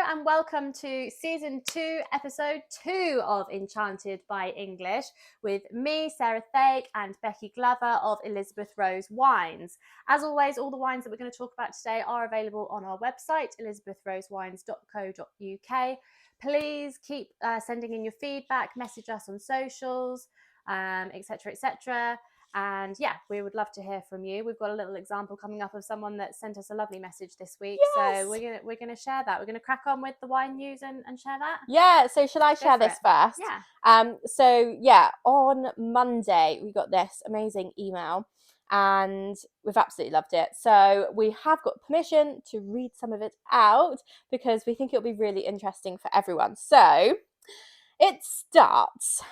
and welcome to season 2, episode 2 of Enchanted by English with me, Sarah Thake, and Becky Glover of Elizabeth Rose Wines. As always, all the wines that we're going to talk about today are available on our website, elizabethrosewines.co.uk. Please keep sending in your feedback, message us on socials, etc., etc. And yeah, we would love to hear from you. We've got a little example coming up of someone that sent us a lovely message this week. Yes. So we're gonna share that. We're gonna crack on with the wine news and share that. Yeah, so shall I share this first? Yeah. On Monday we got this amazing email and we've absolutely loved it. So we have got permission to read some of it out because we think it'll be really interesting for everyone. So it starts: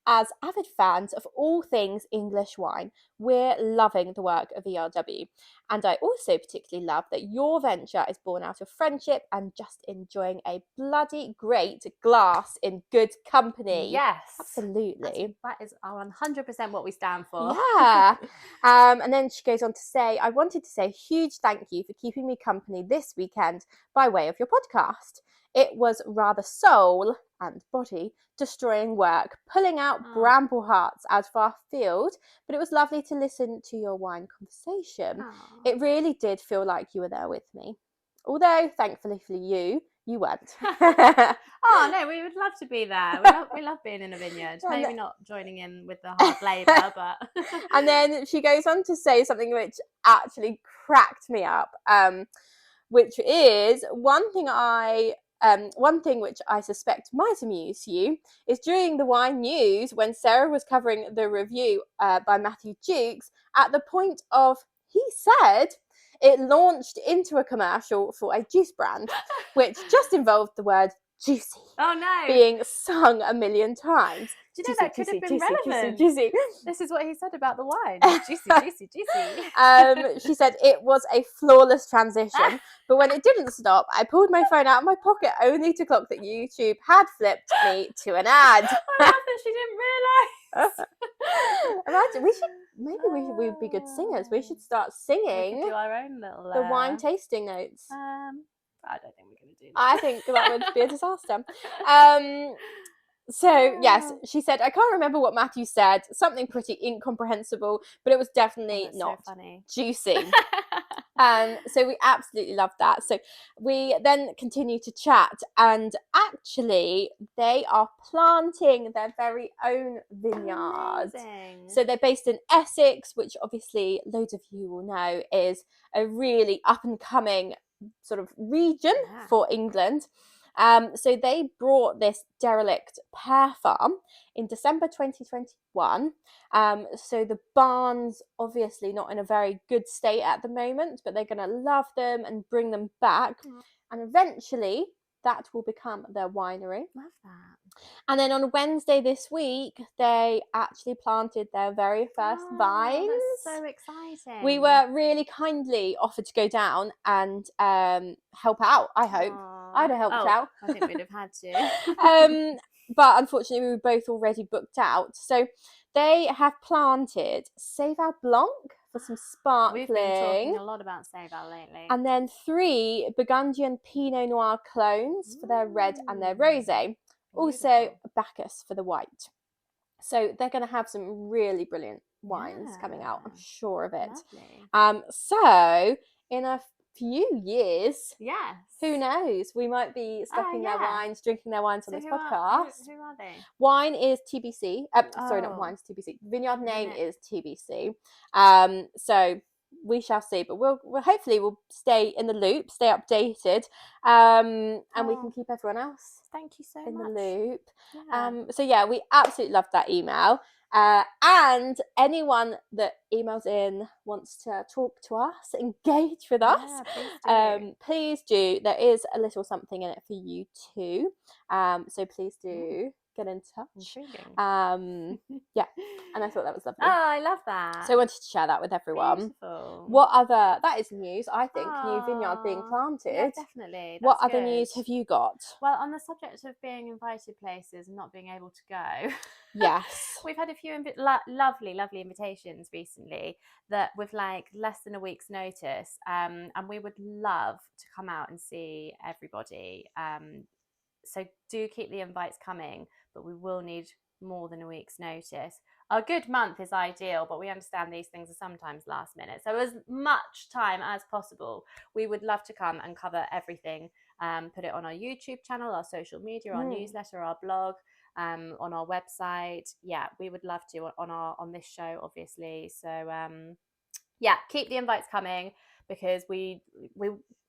as avid fans of all things English wine, we're loving the work of ERW. And I also particularly love that your venture is born out of friendship and just enjoying a bloody great glass in good company. Yes. Absolutely. That is 100% what we stand for. Yeah. And then she goes on to say, I wanted to say a huge thank you for keeping me company this weekend by way of your podcast. It was rather soul and body destroying work, pulling out bramble hearts out of our field, but it was lovely to listen to your wine conversation. It really did feel like you were there with me. Although, thankfully for you, you weren't. Oh no, we would love to be there. We love being in a vineyard. Maybe not joining in with the hard labour, but And then she goes on to say something which actually cracked me up, which is one thing which I suspect might amuse you is during the wine news when Sarah was covering the review by Matthew Jukes, at the point of he said it launched into a commercial for a juice brand, which just involved the word juicy being sung a million times. Do you know that could have been relevant? Juicy. This is what he said about the wine. Juicy, juicy, juicy. She said it was a flawless transition, but when it didn't stop, I pulled my phone out of my pocket only to clock that YouTube had flipped me to an ad. I love that she didn't realise. Imagine, we would be good singers. We should start singing. We could do our own little the wine tasting notes. I don't think we're going to do that. I think that would be a disaster. So, yes, she said, I can't remember what Matthew said, something pretty incomprehensible, but it was definitely not so funny. Juicy. So we absolutely loved that. So we then continue to chat, and actually they are planting their very own vineyard. Amazing. So they're based in Essex, which obviously loads of you will know is a really up and coming sort of region for England. So they brought this derelict pear farm in December 2021. So the barn's obviously not in a very good state at the moment, but they're going to love them and bring them back. And eventually that will become their winery. Love that. And then on Wednesday this week, they actually planted their very first vines. That's so exciting. We were really kindly offered to go down and help out, I hope. I'd have helped out. I think we'd have had to. But unfortunately, we were both already booked out. So they have planted Sauvignon Blanc for some sparkling. We've been talking a lot about Sauvignon lately. And then 3 Burgundian Pinot Noir clones for their red and their rosé. Also Bacchus for the white. So they're going to have some really brilliant wines coming out. I'm sure of it. Lovely. So in a few years, yes, who knows, we might be stocking their wines, drinking their wines on this podcast. Who are they? Wine is TBC. Sorry, not wine's TBC. Vineyard name is TBC. So we shall see, but we'll hopefully we'll stay in the loop, stay updated, and we can keep everyone else thank you so in much the loop. So yeah, we absolutely loved that email. And anyone that emails in wants to talk to us, engage with us, please do. There is a little something in it for you too. So please do get in touch. Intriguing. Yeah, and I thought that was lovely. Oh, I love that. So I wanted to share that with everyone. Beautiful. What other, that is news, I think, new vineyard being planted. Yeah, definitely. What That's other good. news have you got? Well, on the subject of being invited places and not being able to go, Yes. we've had a few lovely invitations recently that with like less than a week's notice, and we would love to come out and see everybody. So do keep the invites coming, but we will need more than a week's notice. A good month is ideal, but we understand these things are sometimes last minute. So as much time as possible, we would love to come and cover everything. Put it on our YouTube channel, our social media, our newsletter, our blog, on our website. Yeah, we would love to on this show, obviously. So yeah, keep the invites coming, because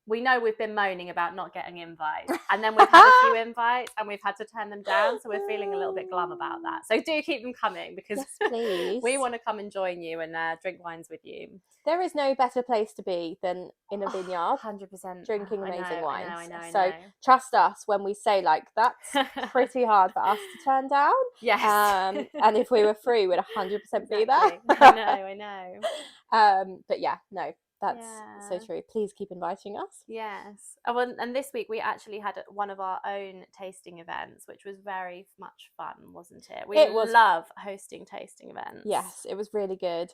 we know we've been moaning about not getting invites, and then we've had a few invites and we've had to turn them down, so we're feeling a little bit glum about that. So do keep them coming, because yes, please. we want to come and join you and drink wines with you. There is no better place to be than in a vineyard, 100% drinking amazing wines. I know. So trust us when we say like that's pretty hard for us to turn down. Yes. And if we were free, we'd 100% be there. I know. But yeah, no, that's so true. Please keep inviting us. Yes. Oh, and this week we actually had one of our own tasting events, which was very much fun, wasn't it? We love hosting tasting events. Yes, it was really good.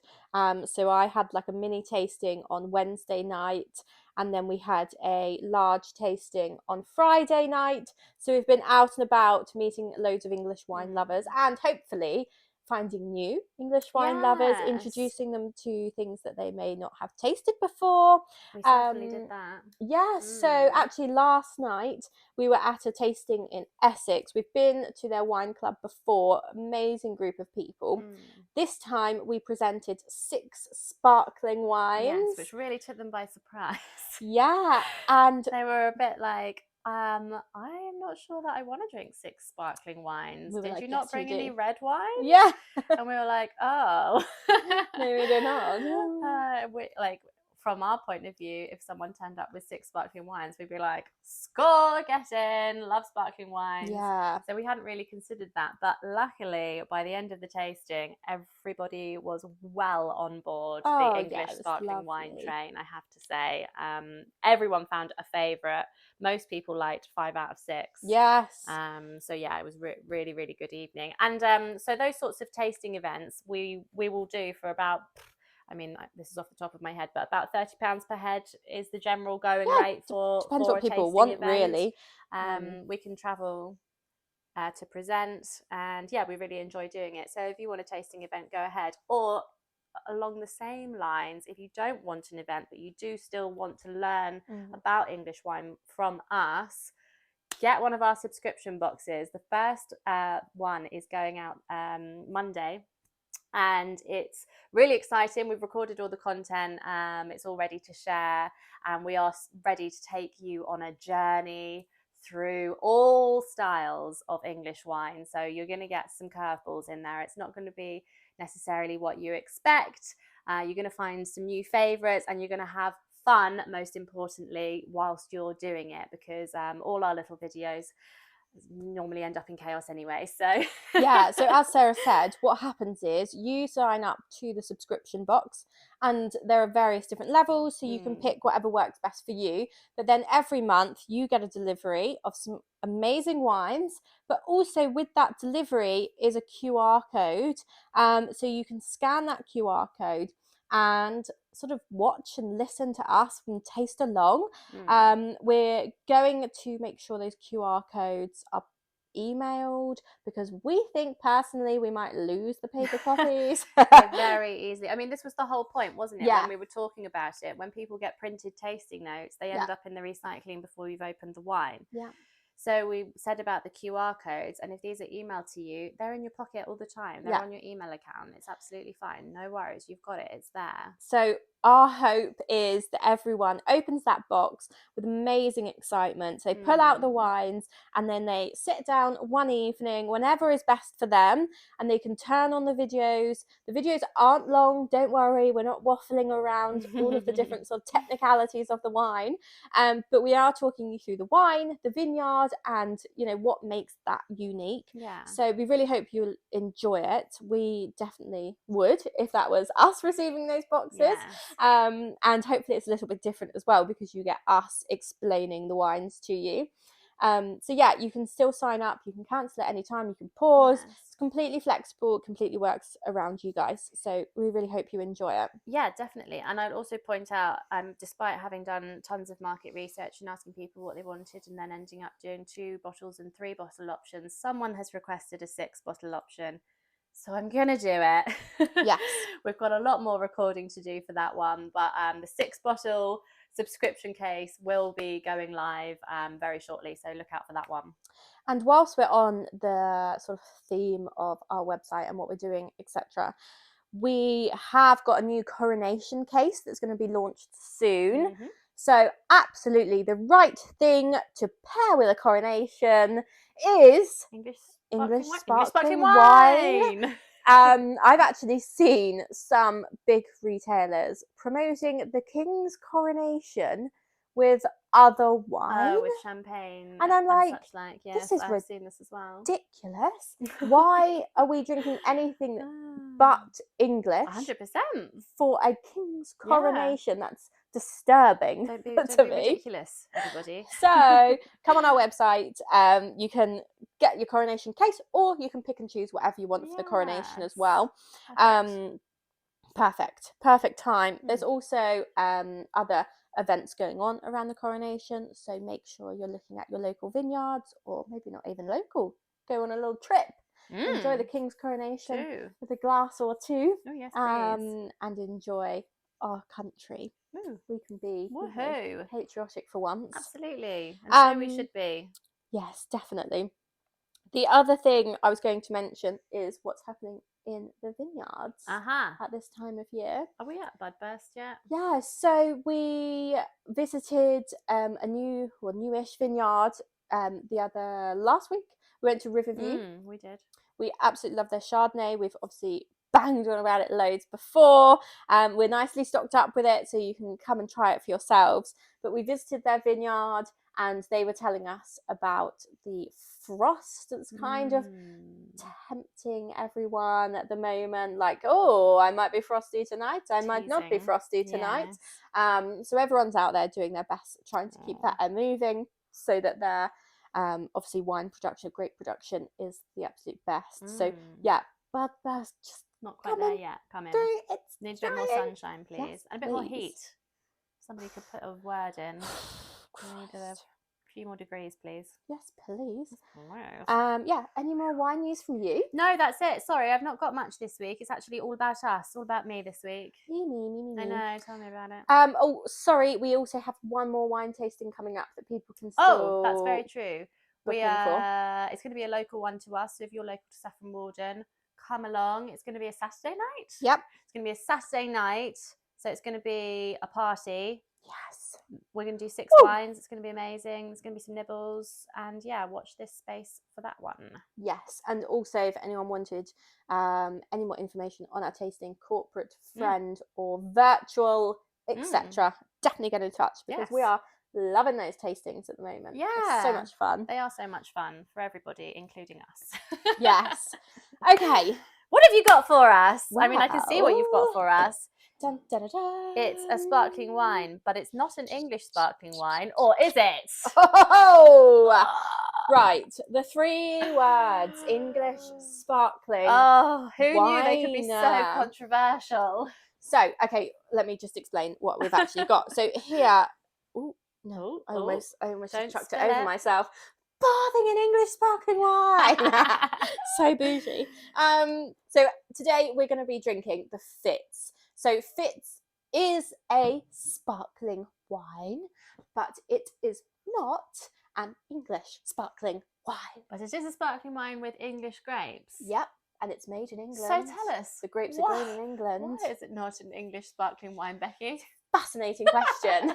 So I had like a mini tasting on Wednesday night, and then we had a large tasting on Friday night. So we've been out and about meeting loads of English wine lovers, and hopefully finding new English wine lovers, introducing them to things that they may not have tasted before. We certainly did that. Yes, so actually last night we were at a tasting in Essex. We've been to their wine club before, amazing group of people. This time we presented 6 sparkling wines. Yes, which really took them by surprise. Yeah, and they were a bit like, I'm not sure that I want to drink 6 sparkling wines. Did you not bring any red wine? Yeah. And we were like, oh. No, we did not. From our point of view, if someone turned up with 6 sparkling wines, we'd be like, score, get in, love sparkling wines. Yeah. So we hadn't really considered that. But luckily, by the end of the tasting, everybody was well on board the English sparkling wine train, I have to say. Everyone found a favourite. Most people liked 5 out of 6. Yes. So yeah, it was really, really good evening. And so those sorts of tasting events we will do for about, I mean, this is off the top of my head, but about £30 per head is the general going rate for depends for what a people tasting want, event. really. We can travel to present, and yeah, we really enjoy doing it. So if you want a tasting event, go ahead. Or along the same lines, if you don't want an event but you do still want to learn about English wine from us, get one of our subscription boxes. The first one is going out Monday, and it's really exciting. We've recorded all the content. It's all ready to share, and we are ready to take you on a journey through all styles of English wine. So you're going to get some curveballs in there. It's not going to be necessarily what you expect. You're going to find some new favorites, and you're going to have fun, most importantly, whilst you're doing it, because all our little videos normally end up in chaos anyway. So yeah, so as Sarah said, what happens is you sign up to the subscription box, and there are various different levels, so you can pick whatever works best for you. But then every month you get a delivery of some amazing wines, but also with that delivery is a QR code, so you can scan that QR code and sort of watch and listen to us and taste along. We're going to make sure those QR codes are emailed, because we think personally we might lose the paper copies very easily. I mean, this was the whole point, wasn't it? When we were talking about it, when people get printed tasting notes, they end up in the recycling before you've opened the wine. So we said about the QR codes, and if these are emailed to you, they're in your pocket all the time. They're on your email account. It's absolutely fine. No worries. You've got it. It's there. So our hope is that everyone opens that box with amazing excitement. So they pull out the wines and then they sit down one evening, whenever is best for them, and they can turn on the videos. The videos aren't long, don't worry, we're not waffling around all of the different sort of technicalities of the wine, but we are talking you through the wine, the vineyard, and what makes that unique. Yeah. So we really hope you'll enjoy it. We definitely would if that was us receiving those boxes. Yes. And hopefully it's a little bit different as well, because you get us explaining the wines to you. So yeah, you can still sign up, you can cancel at any time, you can pause. Yes. It's completely flexible, completely works around you guys. So we really hope you enjoy it. Yeah, definitely. And I'd also point out, despite having done tons of market research and asking people what they wanted and then ending up doing 2 bottles and 3 bottle options, someone has requested a 6 bottle option. So I'm going to do it. Yes. We've got a lot more recording to do for that one, but the 6 bottle subscription case will be going live very shortly. So look out for that one. And whilst we're on the sort of theme of our website and what we're doing, etc., we have got a new Coronation case that's going to be launched soon. Mm-hmm. So absolutely the right thing to pair with a Coronation is English sparkling wine. I've actually seen some big retailers promoting the King's Coronation with other wine. Oh, with champagne and I'm like, such like. Yes, this is I've seen this as well. ridiculous. Why are we drinking anything but English 100%. for a King's Coronation? That's disturbing Don't be to me. ridiculous, everybody. So come on our website. You can get your Coronation case, or you can pick and choose whatever you want for the Coronation as well. Perfect time. There's also other events going on around the Coronation, so make sure you're looking at your local vineyards, or maybe not even local. Go on a little trip, enjoy the King's Coronation with a glass or 2. Oh yes, please. And enjoy our country. We can be patriotic for once. Absolutely, and so we should be. Yes, definitely. The other thing I was going to mention is what's happening in the vineyards at this time of year. Are we at Budburst yet? Yeah, so we visited a newish vineyard last week. We went to Riverview. We did. We absolutely love their Chardonnay. We've obviously banged on about it loads before. We're nicely stocked up with it, so you can come and try it for yourselves. But we visited their vineyard, and they were telling us about the frost that's kind of tempting everyone at the moment. Like, oh, I might be frosty tonight. I might not be frosty tonight. Yes. So everyone's out there doing their best, trying to keep that air moving, so that their obviously wine production, grape production is the absolute best. So yeah, but that's just not quite there yet. Come in. Needs a bit more sunshine, please, yes, and a bit more heat. Somebody could put a word in. We need a few more degrees, please. Yes, please. Wow. Yeah, any more wine news from you? No, that's it. Sorry, I've not got much this week. It's actually all about us, all about me this week. Me. I know, tell me about it. Oh, sorry, we also have one more wine tasting coming up that people can still... Oh, that's very true. It's going to be a local one to us, so if you're local to Saffron Walden, come along. It's going to be a Saturday night. Yep. It's going to be a Saturday night, so it's going to be a party. Yes. We're going to do 6 wines. It's going to be amazing. There's going to be some nibbles, and yeah, watch this space for that one. Yes, and also if anyone wanted any more information on our tasting, corporate, friend, or virtual, etc., definitely get in touch, because we are loving those tastings at the moment. Yeah, it's so much fun. They are so much fun for everybody, including us. Yes. Okay. What have you got for us? Wow. I mean, I can see what you've got for us. Dun, dun, dun, dun. It's a sparkling wine, but it's not an English sparkling wine, or is it? Oh, right. The 3 words, English sparkling. Oh, who wine. knew they could be so controversial? So, okay, let me just explain what we've actually got. So here, I almost chucked it over myself. Bathing in English sparkling wine. So bougie. So today we're going to be drinking the Fitz. So Fitz is a sparkling wine, but it is not an English sparkling wine. But it is a sparkling wine with English grapes. Yep. and it's made in England. So tell us. The grapes are grown in England. Why is it not an English sparkling wine, Becky? Fascinating question.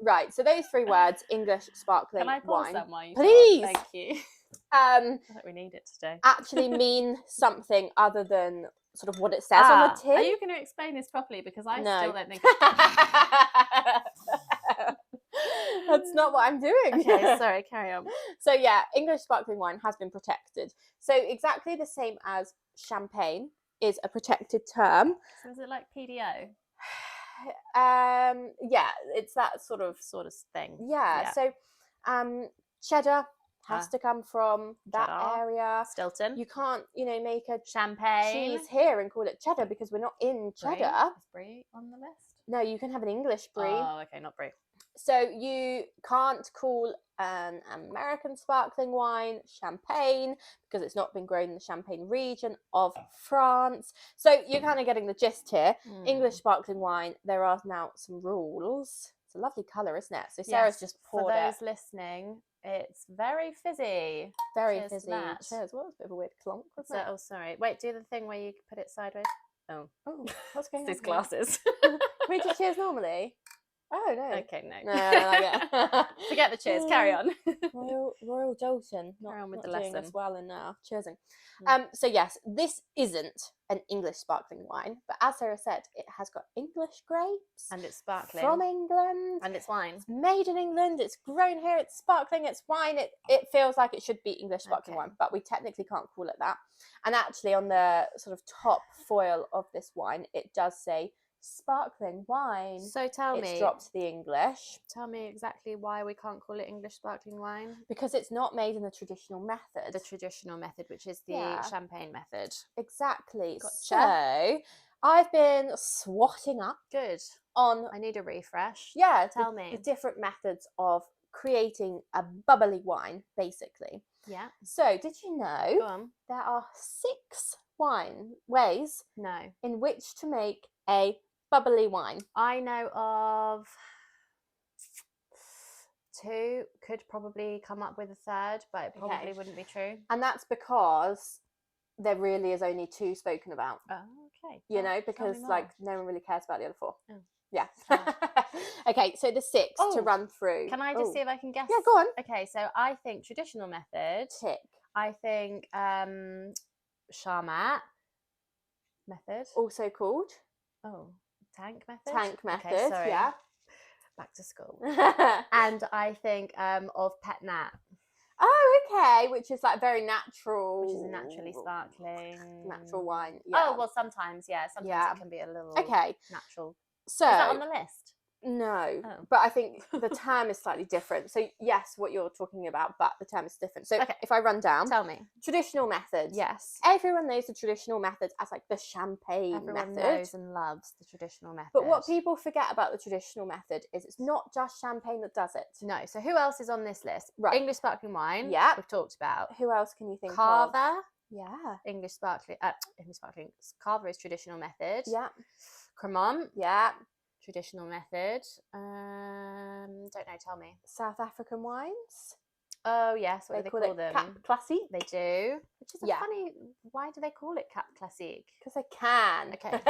Right, so those 3 words, English sparkling Can I pause wine, that while you please. talk? Thank you. I think we need it today. Actually mean something other than sort of what it says on the tin. Are you going to explain this properly? Because I still don't think. That's not what I'm doing. Okay, sorry, carry on. So yeah, English sparkling wine has been protected. So exactly the same as champagne is a protected term. So is it like PDO? Yeah, it's that sort of thing. Yeah. So cheddar has to come from that Cheddar. area. Stilton. You can't, make a champagne cheese here and call it cheddar because we're not in cheddar. Is brie on the list? No, you can have an English brie. Oh, okay, not brie. So you can't call an American sparkling wine champagne because it's not been grown in the Champagne region of France. So you're kind of getting the gist here. English sparkling wine, there are now some rules. It's a lovely colour, isn't it? So Sarah's just poured it. For those listening, it's very fizzy. Very Cheers fizzy. that. Cheers. Well, it's a bit of a weird clonk, wasn't it? Oh, sorry. Wait, do the thing where you put it sideways. Oh, what's going on? These glasses. Can we do cheers normally? Oh, no. Okay, no. No. Forget the cheers. Carry on. Royal Dalton. Carry on with not the doing lesson. as well in cheersing. So yes, this isn't an English sparkling wine, but as Sarah said, it has got English grapes. And it's sparkling. From England. And it's wine. It's made in England. It's grown here. It's sparkling. It's wine. It feels like it should be English sparkling wine, but we technically can't call it that. And actually on the sort of top foil of this wine, it does say sparkling wine. So tell me. It's dropped the English. Tell me exactly why we can't call it English sparkling wine. Because it's not made in the traditional method. The traditional method, which is the champagne method. Exactly. Gotcha. So I've been swatting up. Good. I need a refresh. Yeah. Tell me. The different methods of creating a bubbly wine, basically. Yeah. So did you know Go on. there are 6 ways in which to make a bubbly wine? I know of 2. Could probably come up with a third, but it probably wouldn't be true. And that's because there really is only 2 spoken about. Oh, okay. Because no one really cares about the other 4. Oh. Yeah. Okay, so the 6 to run through. Can I just see if I can guess? Yeah, go on. Okay, so I think traditional method. Tick. I think Charmat method. Also called? Tank method? Tank method, okay, sorry. yeah. Back to school. And I think of Pet Nat. Oh, okay, which is like very natural. Which is a naturally sparkling. Natural wine, yeah. Oh, well, sometimes, yeah. Sometimes it can be a little natural. So, is that on the list? No, but I think the term is slightly different. So yes, what you're talking about, but the term is different. So if I run down, tell me. Traditional methods. Yes. Everyone knows the traditional methods as like the champagne Everyone method. knows and loves the traditional method. But what people forget about the traditional method is it's not just champagne that does it. No. So who else is on this list? Right. English sparkling wine. Yeah. We've talked about. Who else can you think Carver. of? Yeah. English sparkling. Carver is traditional method. Yeah. Cremant. Yeah. Traditional method. Don't know. Tell me. South African wines. Oh yes, what do they call them? Cap Classique. They do. Which is funny. Why do they call it Cap Classique? Because they can. Okay.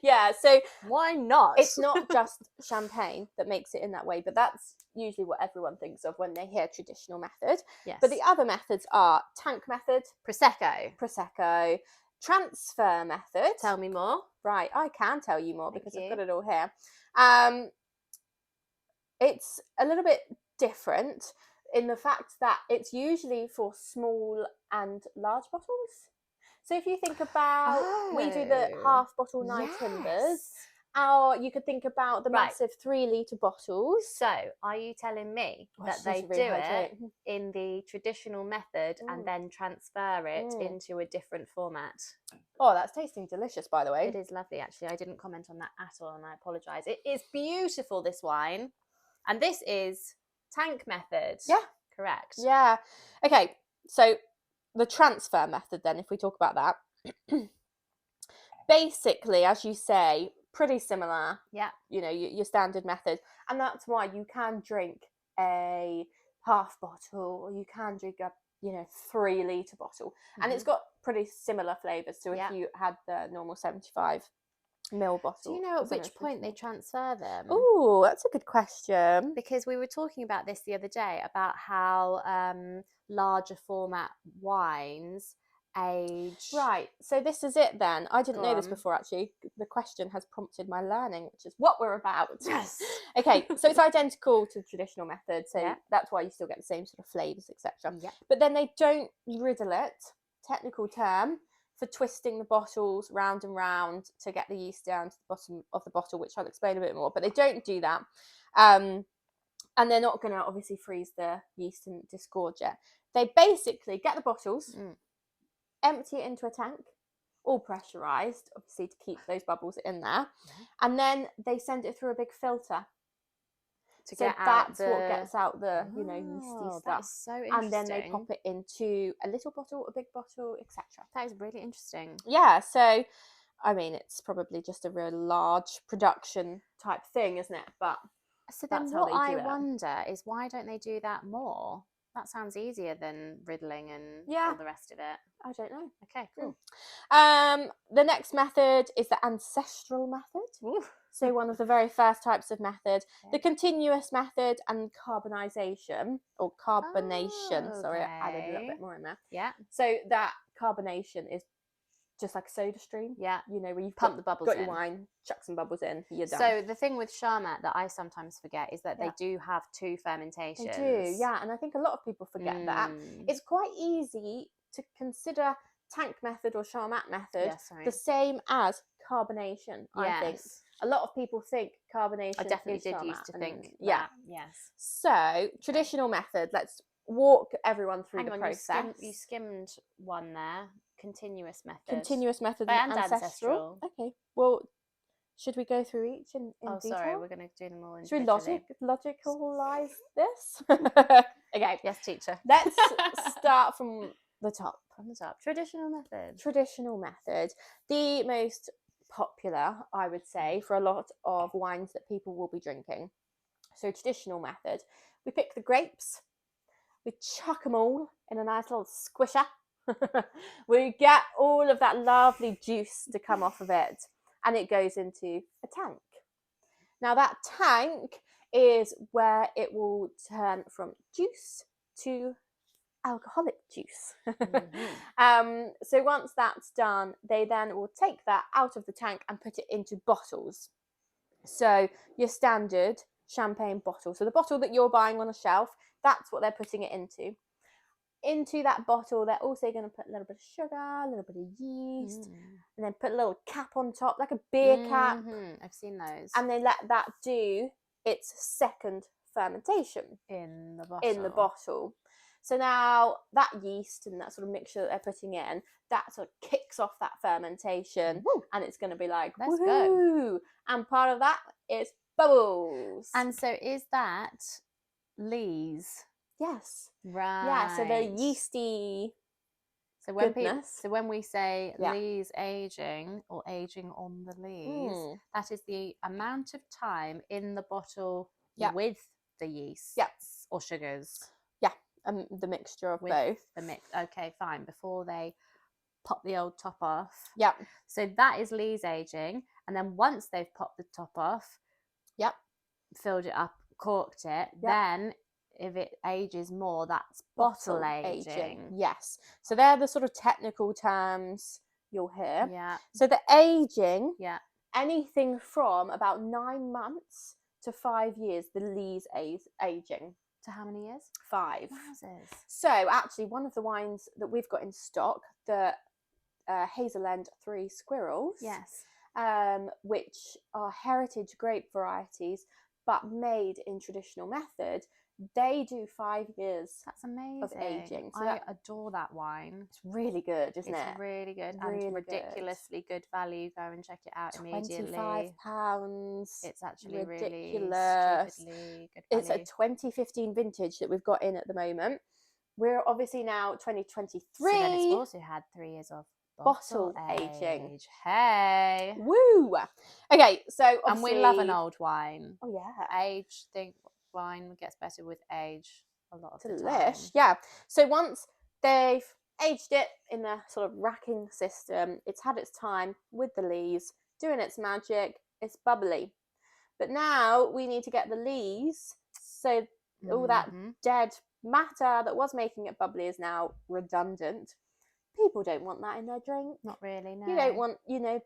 Yeah. So why not? It's not just champagne that makes it in that way, but that's usually what everyone thinks of when they hear traditional method. Yes. But the other methods are tank method, Prosecco, transfer method. Tell me more. Right, I can tell you more because I've got it all here. It's a little bit different in the fact that it's usually for small and large bottles. So if you think about, we do the half bottle night timbers. You could think about the massive 3-litre bottles. So, are you telling me that they do it in the traditional method and then transfer it into a different format? Oh, that's tasting delicious, by the way. It is lovely, actually. I didn't comment on that at all, and I apologise. It is beautiful, this wine. And this is tank method. Yeah. Correct. Yeah. Okay, so the transfer method then, if we talk about that. Basically, as you say, pretty similar. Yeah. Your standard method. And that's why you can drink a half bottle or you can drink a 3 litre bottle. And it's got pretty similar flavours to if you had the normal 75ml bottle. Do you know at which point they transfer them? Oh, that's a good question. Because we were talking about this the other day, about how larger format wines age. Right, so this is it then. I didn't know this before, actually. The question has prompted my learning, which is what we're about. Yes. Okay, so it's identical to the traditional method, so that's why you still get the same sort of flavours, etc. Yep. But then they don't riddle it, technical term, for twisting the bottles round and round to get the yeast down to the bottom of the bottle, which I'll explain a bit more. But they don't do that. And they're not going to obviously freeze the yeast and disgorge it. They basically get the bottles, empty it into a tank, all pressurised, obviously, to keep those bubbles in there. And then they send it through a big filter. That's what gets out the, yeasty stuff. That's so interesting. And then they pop it into a little bottle, a big bottle, etc. That is really interesting. Yeah, so, I mean, it's probably just a real large production type thing, isn't it? But so then what I wonder is, why don't they do that more? That sounds easier than riddling and all the rest of it. I don't know. Okay, cool. The next method is the Ancestral method. Ooh. So one of the very first types of method. The continuous method and carbonation, or carbonation. Sorry, I added a little bit more in there. Yeah. So that carbonation is just like a soda stream. Yeah. Where you've pump the bubbles got in. your wine, chuck some bubbles in, you're done. So the thing with Charmat that I sometimes forget is that they do have 2 fermentations. They do, yeah. And I think a lot of people forget that. It's quite easy to consider tank method or Charmat method the same as carbonation, I think. A lot of people think carbonation I definitely is did Charmat, used to think yeah. Yes. So, traditional method, let's walk everyone through the process. You skimmed one there. Continuous method. Continuous method and ancestral. Okay. Well, should we go through each in detail? Sorry, we're going to do them all in Should we logicalize this? Okay. Yes, teacher. Let's start from the top. From the top. Traditional method. Traditional method. The most popular, I would say, for a lot of wines that people will be drinking. So traditional method. We pick the grapes. We chuck them all in a nice little squisher. We get all of that lovely juice to come off of it, and it goes into a tank. Now that tank is where it will turn from juice to alcoholic juice. So once that's done, they then will take that out of the tank and put it into bottles. So your standard champagne bottle. So the bottle that you're buying on a shelf, that's what they're putting it into. Into that bottle, they're also going to put a little bit of sugar, a little bit of yeast, and then put a little cap on top, like a beer cap. I've seen those. And they let that do its second fermentation in the bottle. So now that yeast and that sort of mixture that they're putting in, that sort of kicks off that fermentation. Woo. And it's going to be like, let's go. And part of that is bubbles. And so is that lees? Yes. Right. Yeah, so the yeasty goodness. So when we say lees aging or aging on the lees, that is the amount of time in the bottle with the yeast or sugars. Yeah, the mixture of both. Okay, fine. Before they pop the old top off. Yeah. So that is lees aging, and then once they've popped the top off, filled it up, corked it, then if it ages more, that's bottle aging. Yes. So they're the sort of technical terms you'll hear. Yeah. So the aging, anything from about 9 months to 5 years, the lees aging. To how many years? 5. Wowzers. So actually, one of the wines that we've got in stock, the Hazel End 3 Squirrels, which are heritage grape varieties, but made in traditional method, they do 5 years. That's amazing. Of aging. So I adore that wine. It's really good, isn't it? It's really good really and ridiculously good value. Go and check it out immediately. £25. It's actually ridiculous. Really good value. It's a 2015 vintage that we've got in at the moment. We're obviously now 2023. So then it's also had 3 years of bottle aging. Hey. Woo! Okay, so and we love an old wine. Oh yeah. Wine gets better with age a lot of the time. Delish. Yeah. So once They've aged it in their sort of racking system. It's had its time with the lees, doing its magic. It's bubbly. But now we need to get the lees, so all that dead matter that was making it bubbly is now redundant. People don't want that in their drink. Not really, no. You don't want,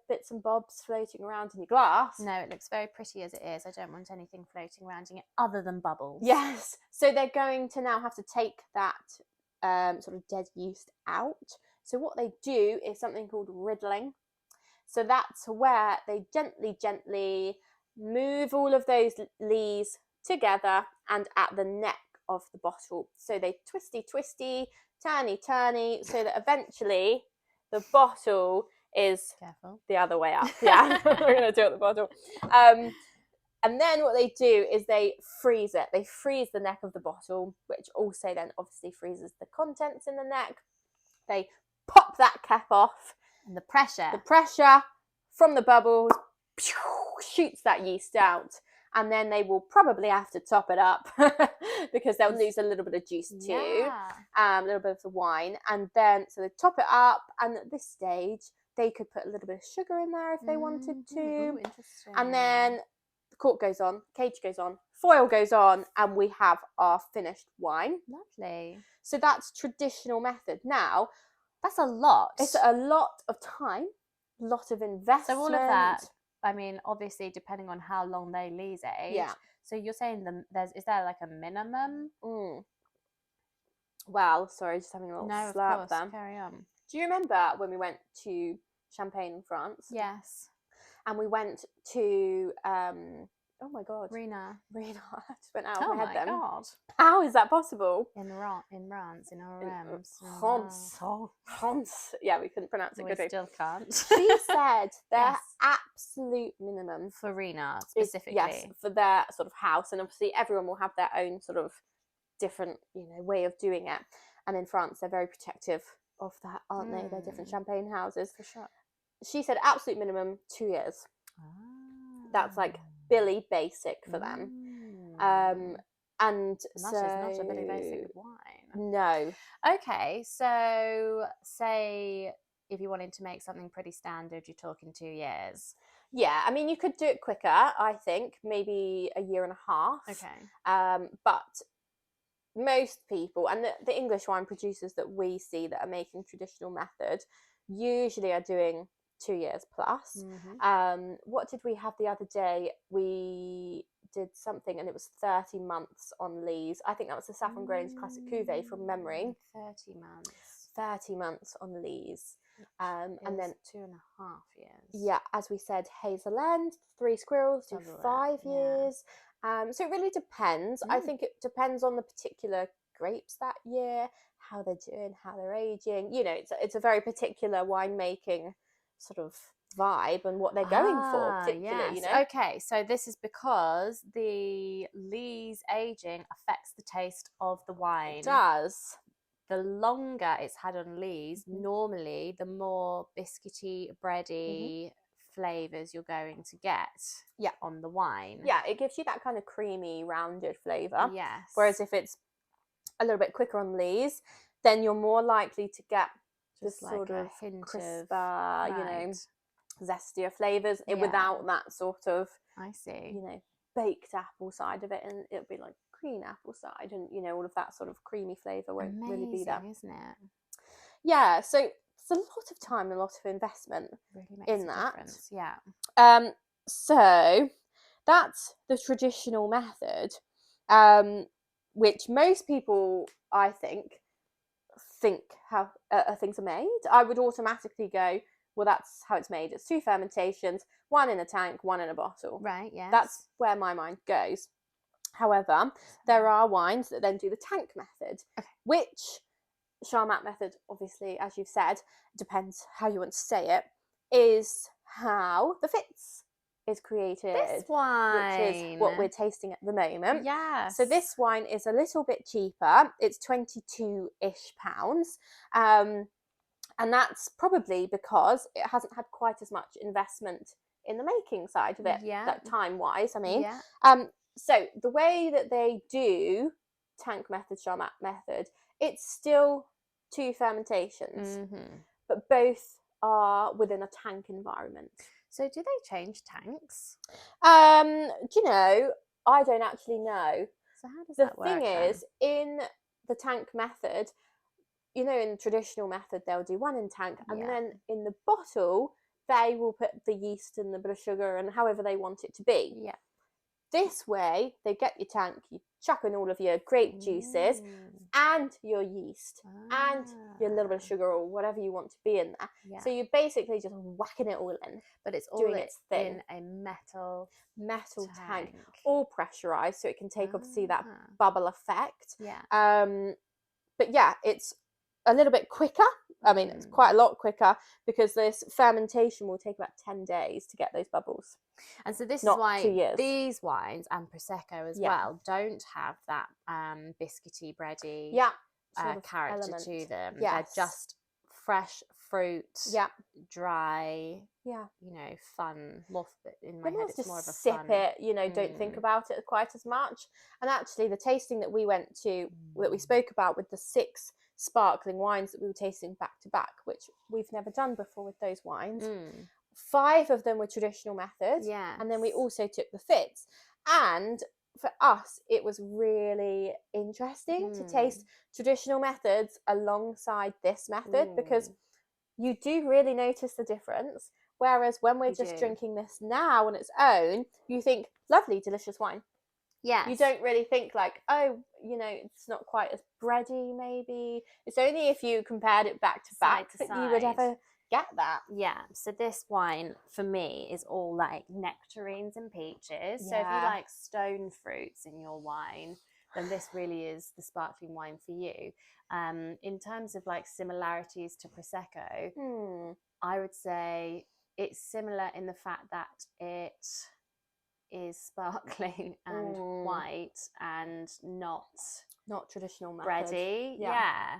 bits and bobs floating around in your glass. No, it looks very pretty as it is. I don't want anything floating around in it other than bubbles. Yes. So they're going to now have to take that sort of dead yeast out. So what they do is something called riddling. So that's where they gently move all of those lees together and at the neck of the bottle. So they twisty, turny, so that eventually the bottle is the other way up. Yeah, we're going to do it at the bottle. And then what they do is they freeze it. They freeze the neck of the bottle, which also then obviously freezes the contents in the neck. They pop that cap off. And the pressure from the bubbles shoots that yeast out. And then they will probably have to top it up because they'll lose a little bit of juice too, a little bit of the wine. And then, so they top it up. And at this stage, they could put a little bit of sugar in there if they wanted to. Ooh, interesting. And then the cork goes on, cage goes on, foil goes on, and we have our finished wine. Lovely. So that's traditional method. Now, that's a lot. It's a lot of time, a lot of investment. So all of that, I mean, obviously, depending on how long they lees age. Yeah. So you're saying is there like a minimum? Well, sorry, just having a little No, slurp of course. there. Carry on. Do you remember when we went to Champagne in France? Yes. And we went to, oh my God. Ruinart. I just went out of my head then. Oh my God. How is that possible? In France, in our France. Yeah, we couldn't pronounce it. We still can't. She said their Yes. absolute minimum For Ruinart specifically. Yes, for their sort of house. And obviously everyone will have their own sort of different, way of doing it. And in France, they're very protective of that, aren't they? They're different champagne houses. For sure. She said absolute minimum 2 years. That's like Billy basic for them. And so that is not a Billy basic wine. No. Okay, so say if you wanted to make something pretty standard, you're talking 2 years. Yeah, I mean, you could do it quicker, I think, maybe a year and a half. Okay. But most people, and the English wine producers that we see that are making traditional method, usually are doing 2 years plus. What did we have the other day? We did something and it was 30 months on lees. I think that was the Saffron Grange Classic Cuvée from memory. 30 months. 30 months on lees. And then 2.5 years. Yeah, as we said, Hazel End, Three Squirrels do 5 years. So it really depends. I think it depends on the particular grapes that year, how they're doing, how they're aging. It's a very particular winemaking sort of vibe and what they're going for particularly. Yes. Okay, so this is because the lees aging affects the taste of the wine. It does. The longer it's had on lees, normally the more biscuity, bready flavours you're going to get on the wine. Yeah, it gives you that kind of creamy, rounded flavour. Yes. Whereas if it's a little bit quicker on lees, then you're more likely to get this like sort of hint crisper, zestier flavours without that sort of, I see, baked apple side of it, and it'll be like green apple side, and all of that sort of creamy flavour won't really be there, isn't it? Yeah, so it's a lot of time and a lot of investment really makes in a that. Difference. Yeah. So that's the traditional method, which most people, I think how things are made. I would automatically go, well, that's how it's made. It's 2 fermentations, 1 in a tank, 1 in a bottle. Right, yes. That's where my mind goes. However, there are wines that then do the tank method, which Charmat method, obviously, as you've said, depends how you want to say it, is how the Fitz is created. This wine. Which is what we're tasting at the moment. Yes. So this wine is a little bit cheaper. It's 22-ish pounds. And that's probably because it hasn't had quite as much investment in the making side of it, like time-wise, I mean. Yeah. So the way that they do tank method, Charmat method, it's still 2 fermentations, Mm-hmm. but both are within a tank environment. So do they change tanks? Do you know, I don't actually know. So how does The that work thing then? is, in the tank method, you know, in the traditional method, they'll do 1 in tank, and Yeah. then in the bottle, they will put the yeast and the bit of sugar and however they want it to be. Yeah. This way, they get your tank, you chuck in all of your grape juices and your yeast and your little bit of sugar or whatever you want to be in there. Yeah. So you're basically just whacking it all in. But it's all doing its thing. in a metal tank, all pressurized, so it can take obviously that bubble effect. Yeah. But yeah, it's a little bit quicker. I mean, it's quite a lot quicker because this fermentation will take about 10 days to get those bubbles. And so this Not is why 2 years. these wines and Prosecco as well don't have that biscuity, bready sort of character element to them. Yes. They're just fresh fruit, dry, you know, fun. More in my head, it's more of a sip fun. it, you know, don't think about it quite as much. And actually, the tasting that we went to, that we spoke about with the 6 sparkling wines that we were tasting back to back, which we've never done before with those wines. 5 of them were traditional methods, and then we also took the Fitz. And for us, it was really interesting to taste traditional methods alongside this method because you do really notice the difference. Whereas when we're just drinking this now on its own, you think, lovely, delicious wine. Yes. You don't really think like, oh, you know, it's not quite as bready maybe. It's only if you compared it back to back that you would ever get that. Yeah. So this wine for me is all like nectarines and peaches. So if you like stone fruits in your wine, then this really is the sparkling wine for you. In terms of like similarities to Prosecco, I would say it's similar in the fact that it is sparkling and white and not traditional bready. Yeah.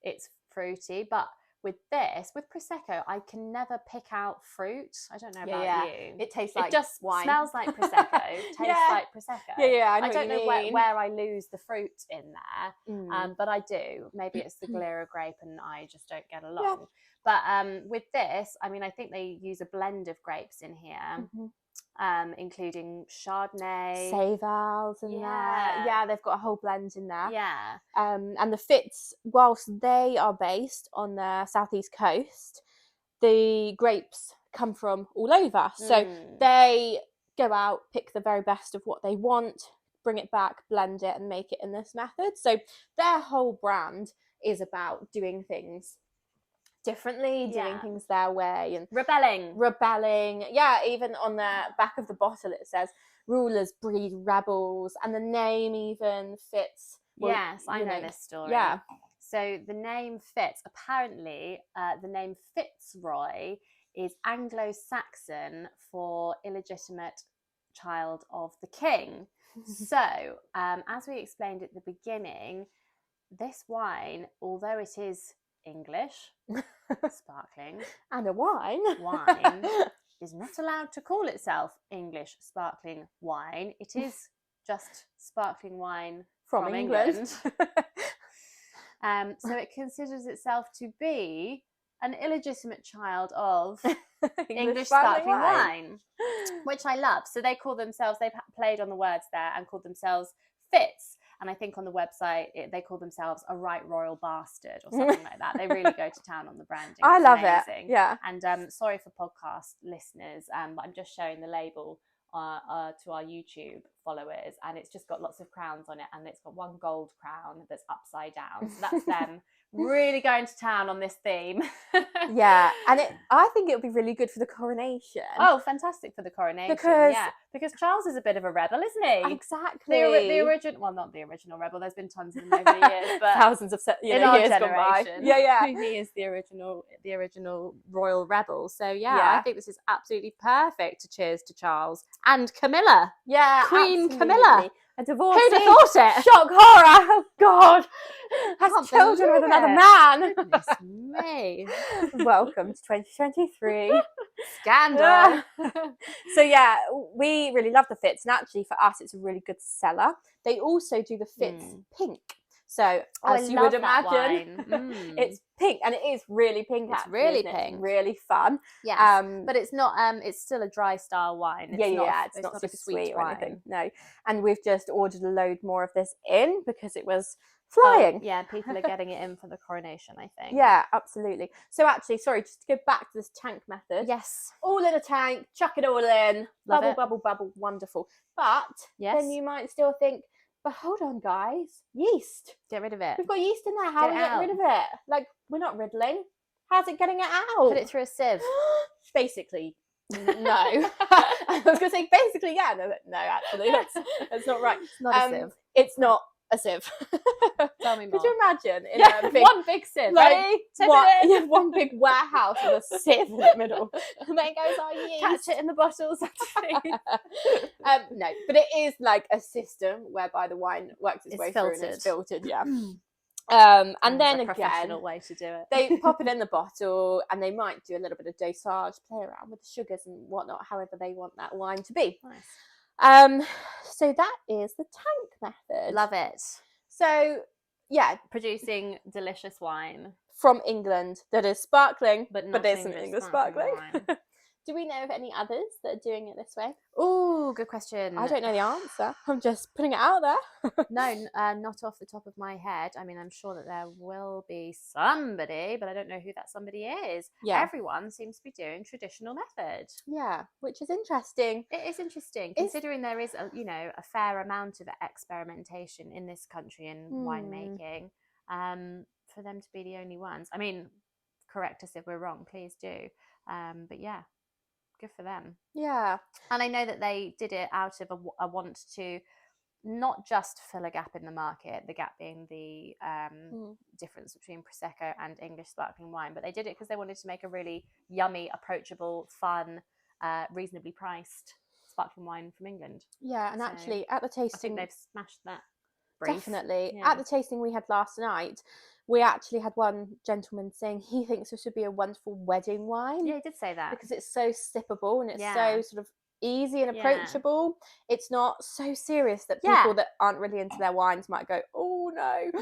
It's fruity, but with Prosecco, I can never pick out fruit. I don't know about you. It tastes like just wine. Smells like Prosecco, tastes like Prosecco. I don't know where I lose the fruit in there, but I do. Maybe it's the Glera grape and I just don't get along. But with this, I mean, I think they use a blend of grapes in here. Including Chardonnay, Sauvals in there. Yeah, they've got a whole blend in there. Yeah. And the Fitz, whilst they are based on the southeast coast, the grapes come from all over. So they go out, pick the very best of what they want, bring it back, blend it, and make it in this method. So their whole brand is about doing things differently, doing things their way, and rebelling. Yeah, even on the back of the bottle it says rulers breed rebels, and the name even fits. Yes, I know this story. Yeah. So the name Fitz, apparently the name Fitzroy is Anglo-Saxon for illegitimate child of the king. So as we explained at the beginning, this wine, although it is English, sparkling, and a wine, is not allowed to call itself English sparkling wine. It is just sparkling wine from England. So it considers itself to be an illegitimate child of English sparkling wine, which I love. So they call themselves, they've played on the words there and called themselves Fitz. And I think on the website, they call themselves a right royal bastard or something like that. They really go to town on the branding. I love amazing. It. Yeah. And sorry for podcast listeners, but I'm just showing the label to our YouTube followers, and it's just got lots of crowns on it, and it's got one gold crown that's upside down. So that's them really going to town on this theme. Yeah, and I think it would be really good for the coronation. Oh, fantastic for the coronation. Because Charles is a bit of a rebel, isn't he? Exactly. The original, well, not the original rebel. There's been tons of them over the years, but thousands of in our years generation, gone by. Yeah. He is the original royal rebel. So I think this is absolutely perfect to cheers to Charles and Camilla. Yeah, Queen absolutely. Camilla. A divorcee. Who'd have thought it? Shock horror. Oh God. Has children with another man. Goodness me. Welcome to 2023. Scandal. So we really love the Fitz, and actually for us it's a really good seller. They also do the Fitz pink. So Oh, as I you love would that imagine, wine. it's pink, and it is really pink. It's actually, really isn't it? pink. It's really fun. Yes, but it's not. It's still a dry style wine. It's It's it's not not super a sweet or wine. anything. No, and we've just ordered a load more of this in because it was Oh, flying. yeah, people are getting it in for the coronation, I think. Yeah, absolutely. So actually, sorry, just to go back to this tank method. Yes. All in a tank, chuck it all in, Love bubble, it. bubble, bubble, wonderful. But Yes. then you might still think, but hold on, guys, yeast. Get rid of it. We've got yeast in there. How Get are we it getting rid out. of it? Like, we're not riddling. How's it getting it out? Put it through a sieve. Basically, no. I was going to say basically, yeah. No, actually, that's not right. It's not a sieve. It's not a sieve. Tell me more. Could you imagine Yeah, one big sieve. like, Ready? one big warehouse with a sieve in the middle. And then goes our yeast. Catch it in the bottles. No, but it is like a system whereby the wine works its way through and it's filtered. Yeah. And then a again, professional way to do it. they pop it in the bottle, and they might do a little bit of dosage, play around with the sugars and whatnot, however they want that wine to be. Nice. So that is the tank method. Love it. So yeah, producing delicious wine from England that is sparkling, but isn't English sparkling. wine. Do we know of any others that are doing it this way? Oh, good question. I don't know the answer. I'm just putting it out there. No, not off the top of my head. I mean, I'm sure that there will be somebody, but I don't know who that somebody is. Yeah. Everyone seems to be doing traditional method. Yeah, which is interesting. It is interesting, considering there is a fair amount of experimentation in this country in winemaking. For them to be the only ones. I mean, correct us if we're wrong, please do. But yeah. Good for them. Yeah. And I know that they did it out of a want to not just fill a gap in the market, the gap being the difference between Prosecco and English sparkling wine, but they did it because they wanted to make a really yummy, approachable, fun, reasonably priced sparkling wine from England. Yeah, and so actually at the tasting... I think they've smashed that brief. Definitely. Yeah. At the tasting we had last night, we actually had one gentleman saying he thinks this would be a wonderful wedding wine. Yeah, he did say that. Because it's so sippable and it's so sort of easy and approachable. It's not so serious that people that aren't really into their wines might go, oh no.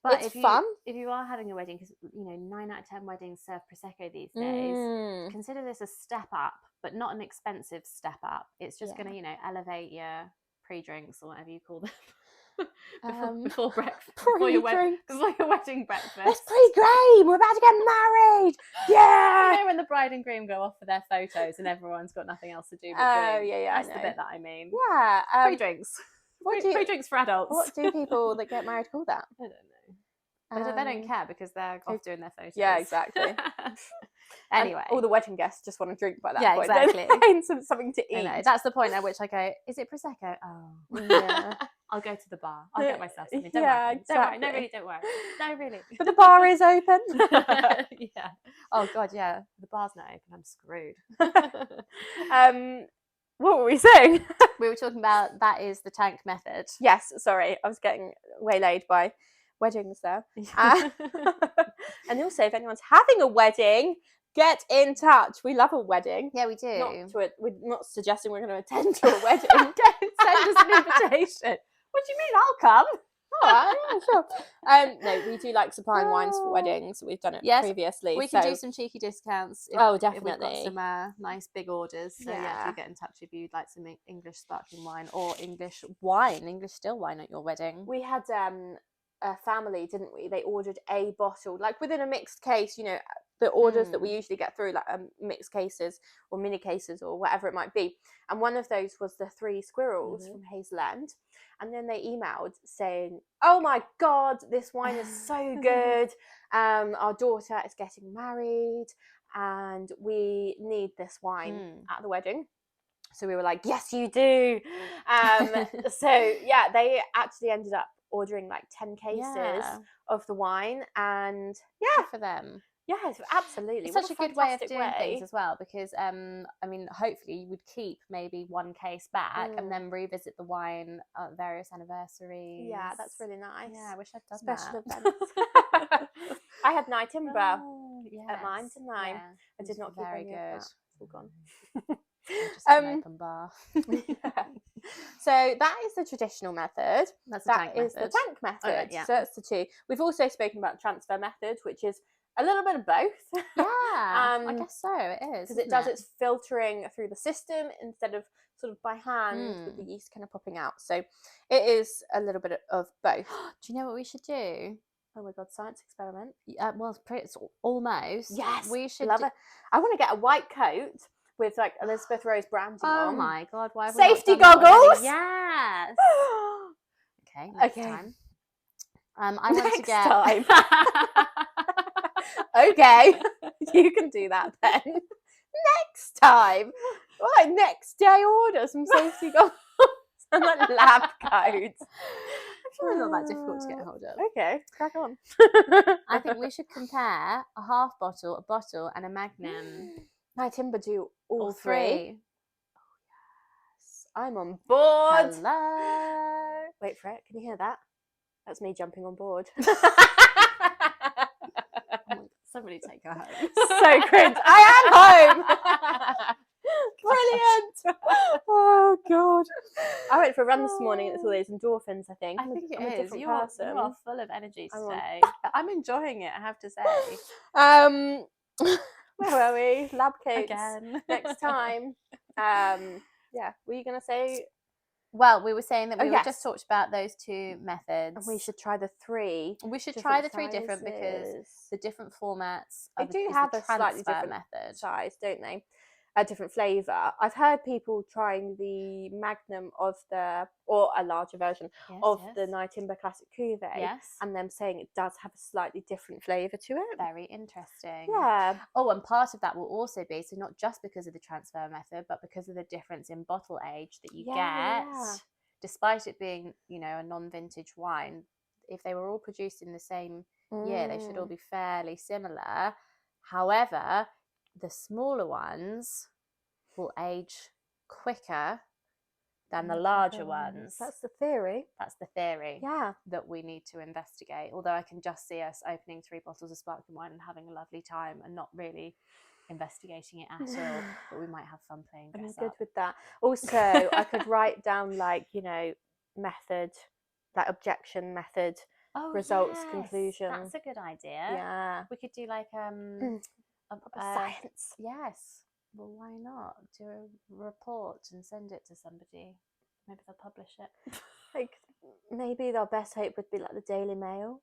But it's fun. If you are having a wedding, because 9 out of 10 weddings serve Prosecco these days, consider this a step up, but not an expensive step up. It's just going to, elevate your pre-drinks or whatever you call them. before breakfast, before your wedding breakfast. Let's pre-game. We're about to get married. Yeah. When the bride and groom go off for their photos and everyone's got nothing else to do but drink. That's the bit that I mean. Yeah. Pre-drinks. Pre-drinks for adults. What do people that get married call that? I don't know. They don't care because they're off doing their photos. Yeah, exactly. Anyway, all the wedding guests just want to drink by that point. Yeah, exactly. Find something to eat. That's the point at which I go, is it Prosecco? Oh, yeah. I'll go to the bar. I'll get myself something. Don't worry. Exactly. Don't worry. No, really, don't worry. No, really. But the bar is open. Yeah. Oh, God, yeah. The bar's not open. I'm screwed. What were we saying? We were talking about that is the tank method. Yes, sorry. I was getting waylaid by weddings there. And also, if anyone's having a wedding, get in touch. We love a wedding. Yeah, we do. We're not suggesting we're going to attend to a wedding. Send us an invitation. What do you mean? I'll come. All right, yeah, sure. No, we do like supplying wines for weddings. We've done it previously. We can do some cheeky discounts. Definitely. If we've got some nice big orders. So do get in touch if you'd like some English sparkling wine or English still wine at your wedding. We had a family, didn't we? They ordered a bottle, like within a mixed case, the orders that we usually get through, like mixed cases or mini cases or whatever it might be. And one of those was the 3 squirrels from Hazel End. And then they emailed saying, oh my God, this wine is so good. Our daughter is getting married and we need this wine at the wedding. So we were like, yes, you do. So yeah, they actually ended up ordering like 10 cases of the wine, and good for them. Yes, absolutely. It's such a good way of doing things as well, because I mean, hopefully you would keep maybe one case back and then revisit the wine at various anniversaries. Yeah, that's really nice. Yeah, I wish I'd done special that. events. I had Night Timber at mine, didn't I? Yeah, I did not keep very any good. of that. It's all gone. Just an open bar. Yeah. So that is the traditional method. That's the tank is method. the tank method. Okay, yeah. So that's the two. We've also spoken about transfer method, which is a little bit of both. Yeah, I guess so. It is because it does its filtering through the system instead of sort of by hand with the yeast kind of popping out. So it is a little bit of both. Do you know what we should do? Oh my god, science experiment. Well, it's almost. Yes, We should. love it. I want to get a white coat with like Elizabeth Rose branding on. Oh my god, why have safety we not done goggles? Yes. Okay, next time. I want to get. Time. Okay, you can do that then. Next time. Right, next day order some safety goggles and like lab coats. It's not that difficult to get hold of. Okay, crack on. I think we should compare a half bottle, a bottle, and a magnum. Timber do all three. Oh yes, I'm on board. Hello. Wait for it. Can you hear that? That's me jumping on board. Somebody take her home. So cringe. I am home. Brilliant. Oh god. I went for a run this morning and it's all those endorphins, I think. I think I'm it a is. different You person. are full of energy today. on I'm enjoying it, I have to say. Where were we? Lab coats. Again. Next time. Yeah. Were you gonna say? Well, we were saying that we yes. just talked about those two methods. We should try the three. We should try the three different because the different formats they do have a slightly different method size, don't they? A different flavour. I've heard people trying the Magnum of or a larger version of the Timber Classic Cuvée, and them saying it does have a slightly different flavour to it. Very interesting. Yeah. Oh, and part of that will also be, so not just because of the transfer method, but because of the difference in bottle age that you get, despite it being, a non-vintage wine. If they were all produced in the same year, they should all be fairly similar. However, the smaller ones will age quicker than the larger ones. That's the theory. That's the theory. Yeah. That we need to investigate. Although I can just see us opening 3 bottles of sparkling wine and having a lovely time and not really investigating it at all. But we might have fun playing dress up. I'm good with that. Also, I could write down method, like objection method. Results, conclusion. That's a good idea. Yeah. We could do like science. Yes. Well, why not? Do a report and send it to somebody. Maybe they'll publish it. Like maybe their best hope would be like the Daily Mail.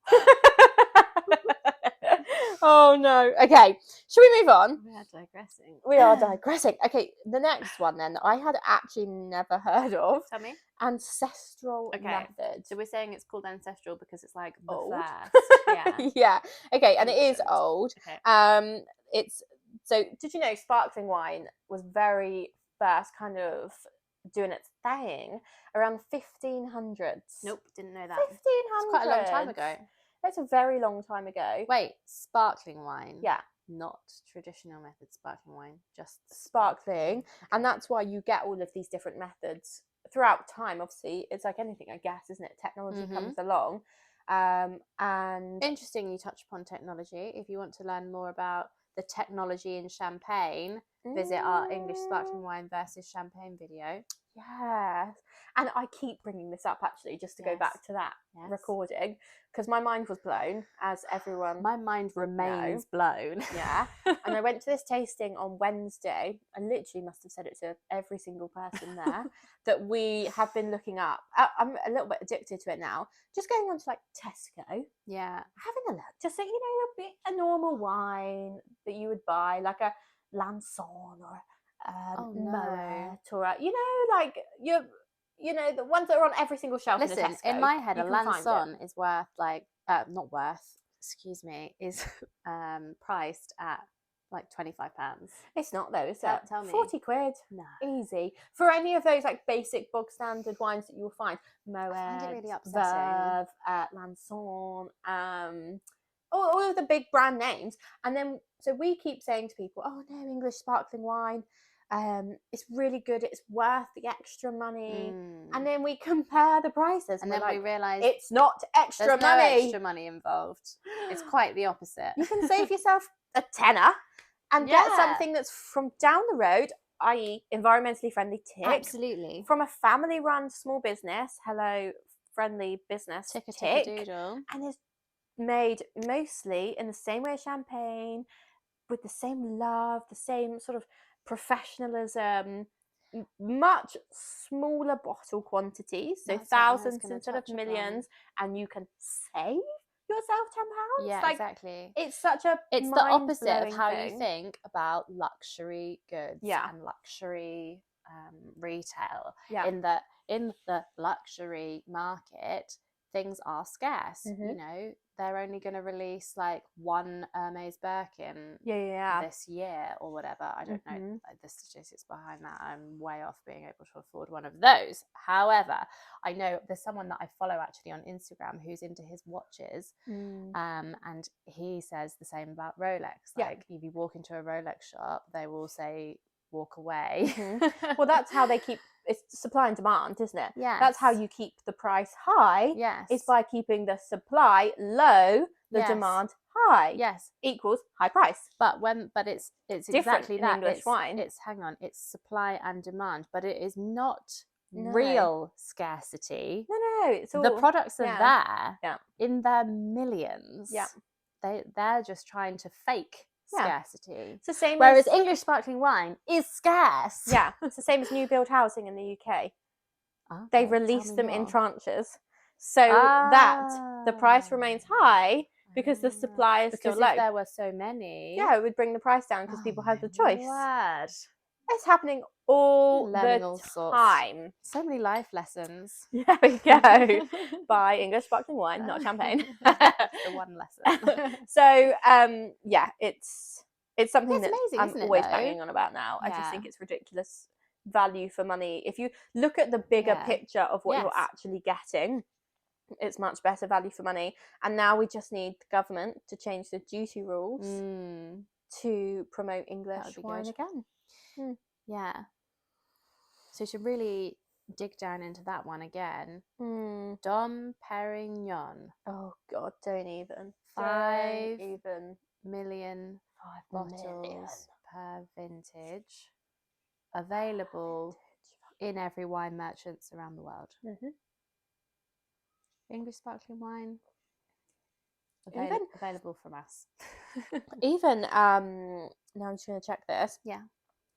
Oh no. Okay. Should we move on? We are digressing. We are digressing. Okay, the next one then that I had actually never heard of. Tell me. Ancestral method. So we're saying it's called Ancestral because it's like the old. first. Yeah. Yeah. Okay, and it is old. Okay. So did you know sparkling wine was very first kind of doing its thing around the 1500s? Nope, didn't know that. 1500s. It's quite a long time ago. It's a very long time ago. Wait, sparkling wine? Yeah. Not traditional method sparkling wine, just sparkling. And that's why you get all of these different methods throughout time. Obviously, it's like anything, I guess, isn't it? Technology comes along. And interesting you touch upon technology. If you want to learn more about the technology in champagne, visit our English sparkling wine versus champagne video. Yes. And I keep bringing this up actually just to go back to that recording because my mind was blown, as everyone my mind remains blown. Yeah. And I went to this tasting on Wednesday. I literally must have said it to every single person there that we have been looking up. I'm a little bit addicted to it now. Just going on to like Tesco. Yeah. Having a look. Just like, a normal wine that you would buy, like a Lanson or Moet or the ones that are on every single shelf. Listen, in a Tesco, in my head, a Lanson is worth is priced at like £25. It's not though, is it? Tell me. 40 quid. No. Easy. For any of those like basic bog standard wines that you'll find. Moet, I find it really upsetting. Veuve, Lanson, all of the big brand names. And then, so we keep saying to people, oh no, English sparkling wine, it's really good, it's worth the extra money. And then we compare the prices. And then we realise it's not extra money. There's no extra money involved. It's quite the opposite. You can save yourself a tenner and get something that's from down the road i.e. environmentally friendly tick. Absolutely. From a family-run small business, hello, friendly business Tick a tick, doodle. and is made mostly in the same way as champagne, with the same love, the same sort of professionalism, much smaller bottle quantities, so thousands instead of millions, and you can save yourself £10. Yeah, like, exactly. it's such a It's the opposite of mind-blowing how thing. you think about luxury goods Yeah. and luxury retail. Yeah. In the luxury market, things are scarce. You know, they're only going to release like one Hermes Birkin this year or whatever. I don't know the statistics behind that. I'm way off being able to afford one of those. However, I know there's someone that I follow actually on Instagram who's into his watches, and he says the same about Rolex. Like, if you walk into a Rolex shop, they will say walk away. Well, that's how they keep, it's supply and demand, isn't it? Yes. That's how you keep the price high. Yes. Is by keeping the supply low, the demand high. Yes. Equals high price. But it's different exactly in that. English wine. It's it's supply and demand, but it is not real scarcity. No, it's all, the products are there Yeah. in their millions. Yeah. They're just trying to fake scarcity. It's the same Whereas as English sparkling wine is scarce. Yeah, it's the same as new build housing in the UK. They release them in tranches, so that the price remains high because the supply is still Because low. if there were so many, Yeah, it would bring the price down because people have the choice. Word. It's happening all Learning the all sorts. time. So many life lessons. There we go. Buy English sparkling wine, not champagne. The one lesson. So yeah, it's something It's that amazing, I'm isn't it, always though? banging on about now. I just Yeah. think it's ridiculous value for money. If you look at the bigger picture of what you're actually getting, it's much better value for money. And now we just need the government to change the duty rules to promote English wine again. Yeah. So you should really dig down into that one again. Dom Perignon. Oh God, don't even. 5 million bottles per vintage. Available in every wine merchants around the world. English sparkling wine. Available from us. Even now I'm just going to check this. Yeah.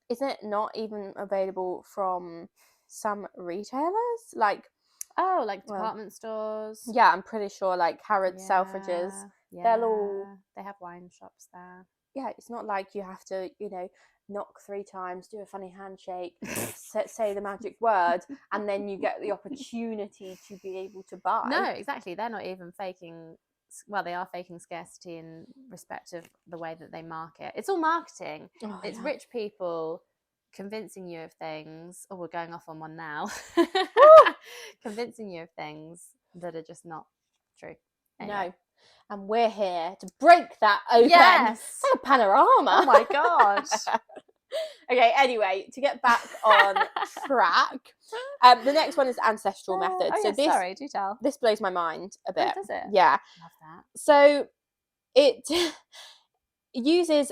Isn't it not even available from some retailers? Like, like department stores. Yeah, I'm pretty sure like Harrods, Selfridges, they'll all... They have wine shops there. Yeah, it's not like you have to, knock 3 times, do a funny handshake, say the magic word, and then you get the opportunity to be able to buy. No, exactly. They're not even faking... Well, they are faking scarcity in respect of the way that they market. It's all marketing. It's rich people convincing you of things. Oh, we're going off on one now. Convincing you of things that are just not true. Anyway. No. And we're here to break that open. Yes. It's like a panorama. Oh my gosh. Okay, anyway, to get back on track, the next one is Ancestral method. Oh, so yes, sorry, do tell. This blows my mind a bit. Oh, does it? Yeah. Love that. So it uses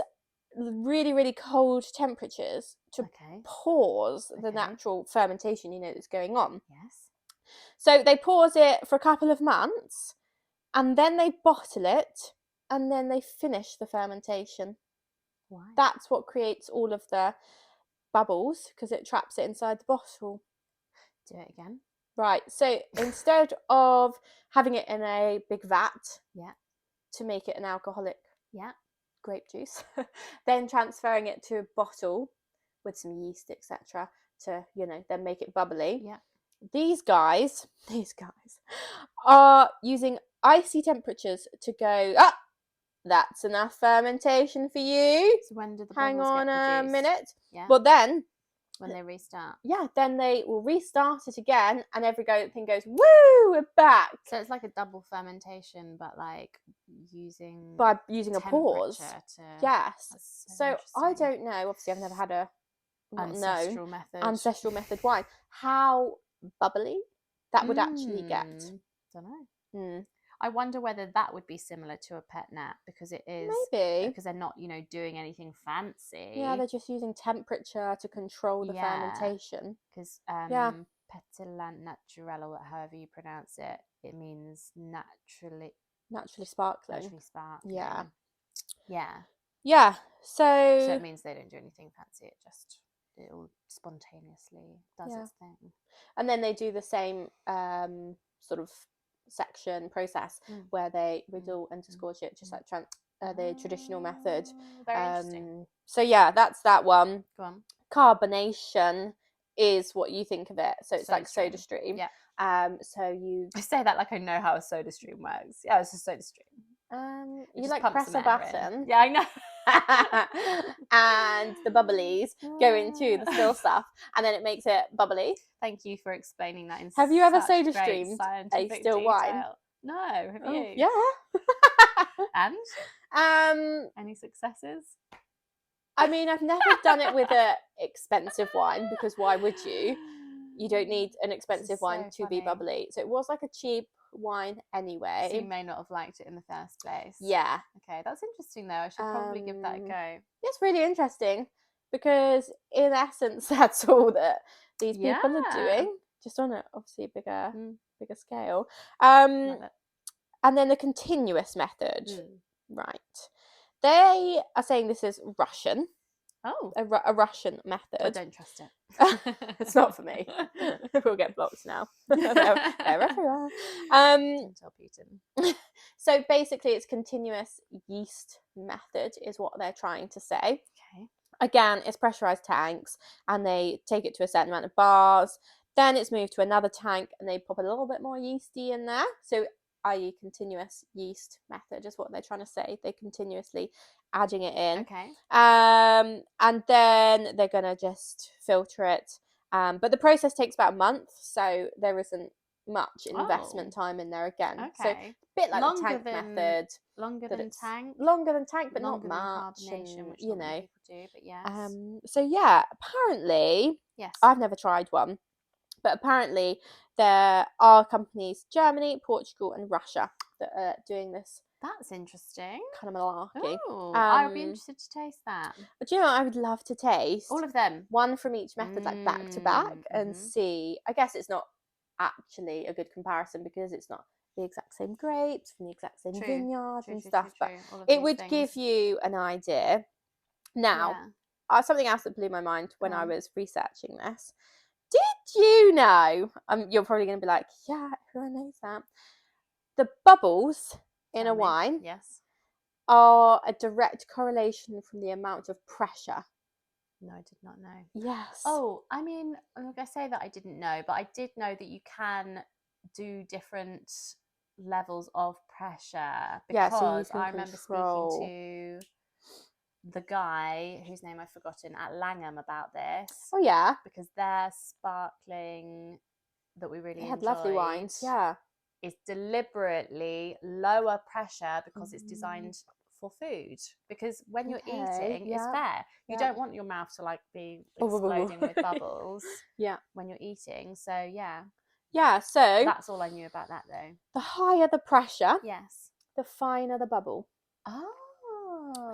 really, really cold temperatures to pause the natural fermentation, that's going on. Yes. So they pause it for a couple of months, and then they bottle it, and then they finish the fermentation. Why? That's what creates all of the bubbles, because it traps it inside the bottle. Do it again. Right, so instead of having it in a big vat to make it an alcoholic grape juice, then transferring it to a bottle with some yeast, etc., to, then make it bubbly. Yeah. These guys are using icy temperatures to go, that's enough fermentation for you. So when do the Hang bubbles on get a produced? minute. Yeah. But then when they restart. Yeah, then they will restart it again, and everything goes, woo, we're back. So it's like a double fermentation, but like using a pause. Yes. So I don't know. Obviously, I've never had a ancestral method wine. How bubbly that would actually get. Don't know. I wonder whether that would be similar to a pet nat, because it is Maybe. because they're not, doing anything fancy. Yeah, they're just using temperature to control the fermentation. Because Yeah. Pétillant naturel, or however you pronounce it, it means naturally sparkling. Naturally sparkling. Yeah. Yeah. Yeah. So So it means they don't do anything fancy. It all spontaneously does its thing. and then they do the same sort of section process where they riddle and disgorge it, just like the traditional method. Very interesting. So yeah, that's that one. Go on. Carbonation is what you think of it. So it's like soda stream. Yeah. So you I say that like I know how a soda stream works. Yeah, it's a soda stream. You like press a button. Yeah, I know. And the bubblies go into the still stuff, and then it makes it bubbly. Thank you for explaining that in Have you ever such soda great streamed a scientific still detail. wine? No, have you? Yeah. And any successes? I mean, I've never done it with a expensive wine, because why would you? You don't need an expensive wine to be bubbly. So it was like a cheap wine anyway. So you may not have liked it in the first place. Yeah. Okay, that's interesting though. I should probably give that a go. It's really interesting, because in essence that's all that these people are doing, just on a obviously bigger scale. And then the continuous method, right? They are saying this is Russian. Oh, a Russian method. I don't trust it. It's not for me. We'll get blocked now. they're everywhere. Don't tell Putin. So basically, it's continuous yeast method is what they're trying to say. Okay. Again, it's pressurized tanks, and they take it to a certain amount of bars. Then it's moved to another tank, and they pop a little bit more yeasty in there. So, i.e., continuous yeast method is what they're trying to say. They're continuously adding it in. Okay. And then they're gonna just filter it. But the process takes about a month, so there isn't much investment time in there again. Okay. So a bit like the tank method. Longer than tank, but longer not much. Carbonation, which you not know. many people do, but yes. So yeah, apparently, yes, I've never tried one, but apparently there are companies, Germany, Portugal, and Russia, that are doing this. That's interesting. Kind of malarkey. I would be interested to taste that. Do you know what I would love to taste? All of them. One from each method, like back to back, and see. I guess it's not actually a good comparison, because it's not the exact same grapes from the exact same vineyard and stuff, but it would give you an idea. Now, something else that blew my mind when I was researching this. Did you know? You're probably going to be like, yeah, everyone knows that. The bubbles in a wine are a direct correlation from the amount of pressure. No, I did not know. Yes. Oh, I mean, I'm not going to say that I didn't know, but I did know that you can do different levels of pressure, because I remember speaking to the guy whose name I've forgotten at Langham about this. Oh yeah, because their sparkling that we really had enjoyed, lovely wines. Yeah, is deliberately lower pressure, because it's designed for food. Because when you're eating, it's fair. You don't want your mouth to like be exploding with bubbles. When you're eating. So yeah. So that's all I knew about that though. The higher the pressure, the finer the bubble. Oh.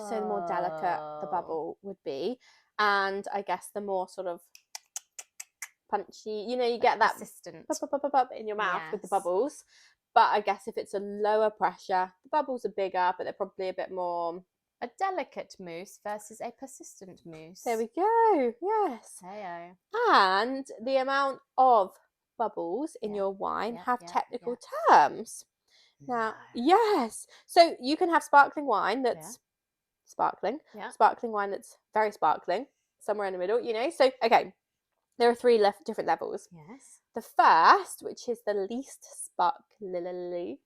So the more delicate the bubble would be, and I guess the more sort of punchy, you get that persistent in your mouth with the bubbles. But I guess if it's a lower pressure, the bubbles are bigger, but they're probably a bit more a delicate mousse versus a persistent mousse. There we go. Yes. Hey-o. And the amount of bubbles in your wine have technical terms. Now, yes. So you can have sparkling wine that's sparkling, sparkling wine that's very sparkling, somewhere in the middle, So, okay, there are 3 different levels. Yes. The first, which is the least sparkly,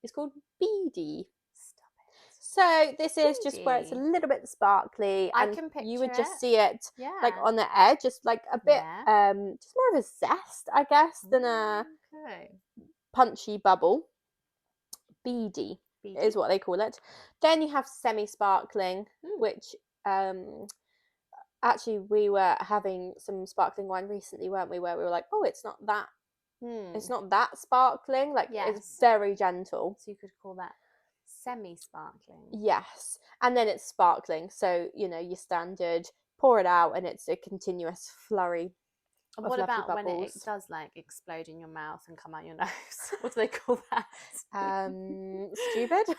is called beady. Stop it. So this is just where it's a little bit sparkly, and you would just see it like on the edge, just like a bit, just more of a zest, I guess, than a punchy bubble. Beady is what they call it. Then you have semi-sparkling, which actually we were having some sparkling wine recently, weren't we, where we were like, oh, it's not that It's not that sparkling. Like it's very gentle. So you could call that semi-sparkling. Yes, and then it's sparkling. So your standard pour it out, and it's a continuous flurry. What about bubbles. when it does like explode in your mouth and come out your nose? What do they call that? Stupid.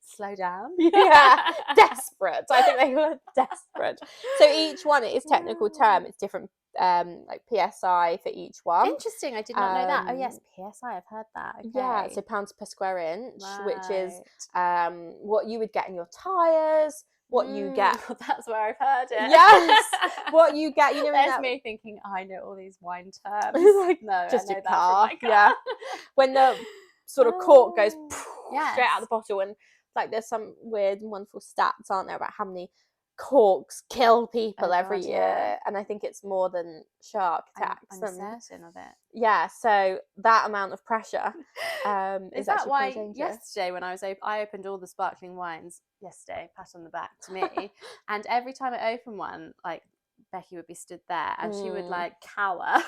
Slow down. Yeah, desperate. I think they call it desperate. So each one, it is technical term. It's different, like PSI for each one. Interesting. I did not know that. Oh yes, PSI. I've heard that. Okay. Yeah, so pounds per square inch, which is what you would get in your tires. What you get. That's where I've heard it. Yes. What you get, There's me thinking, I know all these wine terms. Like, no, just I know your car. Yeah. When the sort of cork goes yes. straight out of the bottle, and like there's some weird and wonderful stats, aren't there, about how many corks kill people every year. Yeah. And I think it's more than shark attacks. I'm certain of it. Yeah, so that amount of pressure is that why yesterday when I opened all the sparkling wines yesterday, pat on the back to me, and every time I opened one, like Becky would be stood there and she would like cower.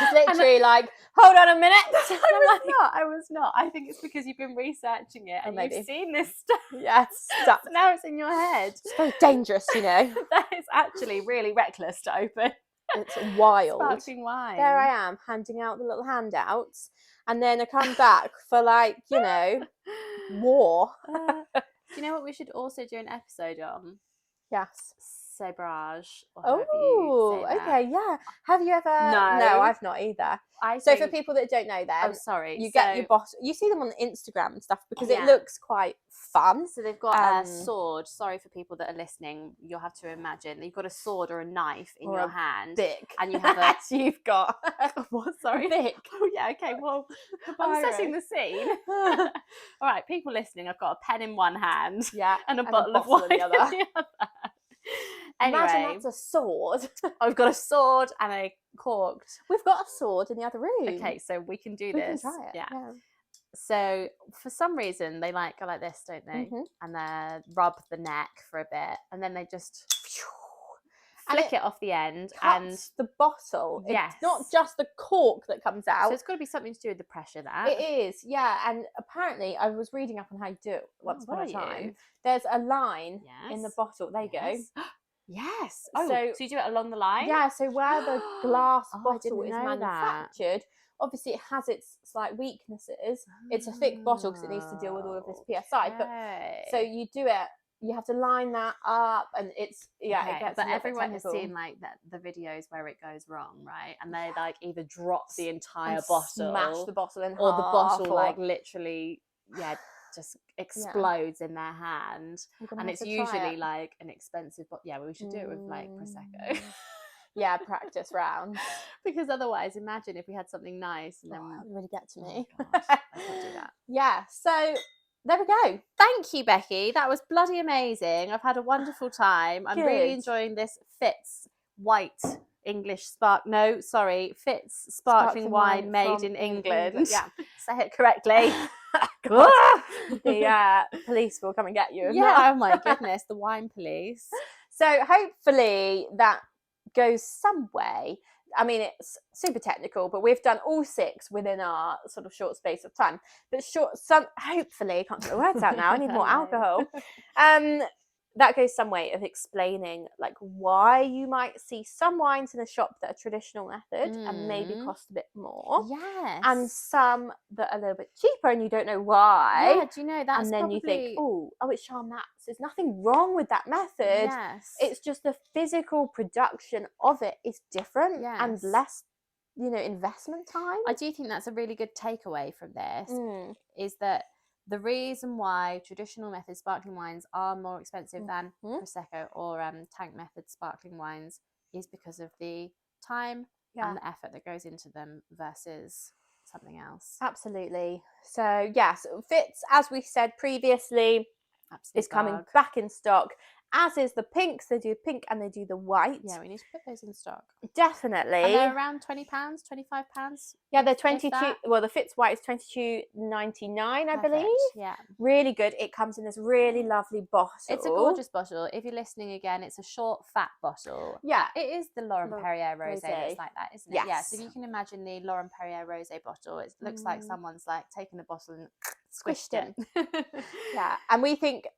She's literally like, hold on a minute. I was not. I think it's because you've been researching it and you've seen this stuff. Yes. So now it's in your head. It's very dangerous, That is actually really reckless to open. It's wild. Sparkling wine. There I am, handing out the little handouts. And then I come back for like, war. Do you know what we should also do an episode on? Yes. Sabrage. Oh, okay, yeah. Have you ever? No, I've not either. So for people that don't know them, you get your bottle. You see them on Instagram and stuff because it looks quite fun. So they've got a sword. Sorry for people that are listening. You'll have to imagine you've got a sword or a knife in your hand, Bic, and you have a. You've got what? Sorry, Bic. Oh yeah, okay. Well, I'm assessing the scene. All right, people listening. I've got a pen in one hand, and a bottle of wine in the other. Anyway, imagine that's a sword. I've got a sword and a corked. We've got a sword in the other room. Okay, so we can do this. We can try it. Yeah. So for some reason they go like this, don't they? Mm-hmm. And they rub the neck for a bit, and then they just flick it off the end. And the bottle. Yes. It's not just the cork that comes out. So it's got to be something to do with the pressure. That it is, yeah. And apparently, I was reading up on how you do it once upon a time. There's a line in the bottle. There you go. Yes. So you do it along the line? Yeah, so where the glass bottle is manufactured, obviously it has its slight weaknesses. It's a thick bottle because it needs to deal with all of this PSI. But so you do it, you have to line that up, and it's it gets. But everyone has seen like the videos where it goes wrong, right? And they like either drop the entire bottle, smash the bottle in half, or the bottle like literally just explodes in their hand, and it's usually like an expensive we should do it with like Prosecco. Practice rounds, because otherwise imagine if we had something nice and then that would really get to me. I can't do that. So there we go. Thank you, Becky. That was bloody amazing. I've had a wonderful time. I'm really enjoying this Fitz Fitz Sparkling Wine made in England. Yeah, say it correctly. The police will come and get you. Yeah, oh my goodness, the wine police. So hopefully that goes some way. I mean, it's super technical, but we've done all 6 within our sort of short space of time. But hopefully, I can't get the words out now. I need more alcohol. That goes some way of explaining like why you might see some wines in a shop that are traditional method and maybe cost a bit more. Yes. And some that are a little bit cheaper and you don't know why. Yeah, do you know that's and then you think, it's Charmat. There's nothing wrong with that method. Yes. It's just the physical production of it is different and less, investment time. I do think that's a really good takeaway from this is that the reason why traditional method sparkling wines are more expensive than Prosecco or tank method sparkling wines is because of the time and the effort that goes into them versus something else. Absolutely. So yes, Fitz, as we said previously, is coming back in stock, as is the pinks. They do pink and they do the white. Yeah, we need to put those in stock. Definitely. And they're around £20, £25. Yeah, they're 22. Well, the Fitz white is $22.99, I believe. Yeah. Really good. It comes in this really lovely bottle. It's a gorgeous bottle. If you're listening again, it's a short, fat bottle. Yeah. It is the Lauren Perrier Rosé that's like that, isn't it? Yes. Yeah. So if you can imagine the Lauren Perrier Rosé bottle, it looks like someone's like taken the bottle and squished it. Yeah. And we think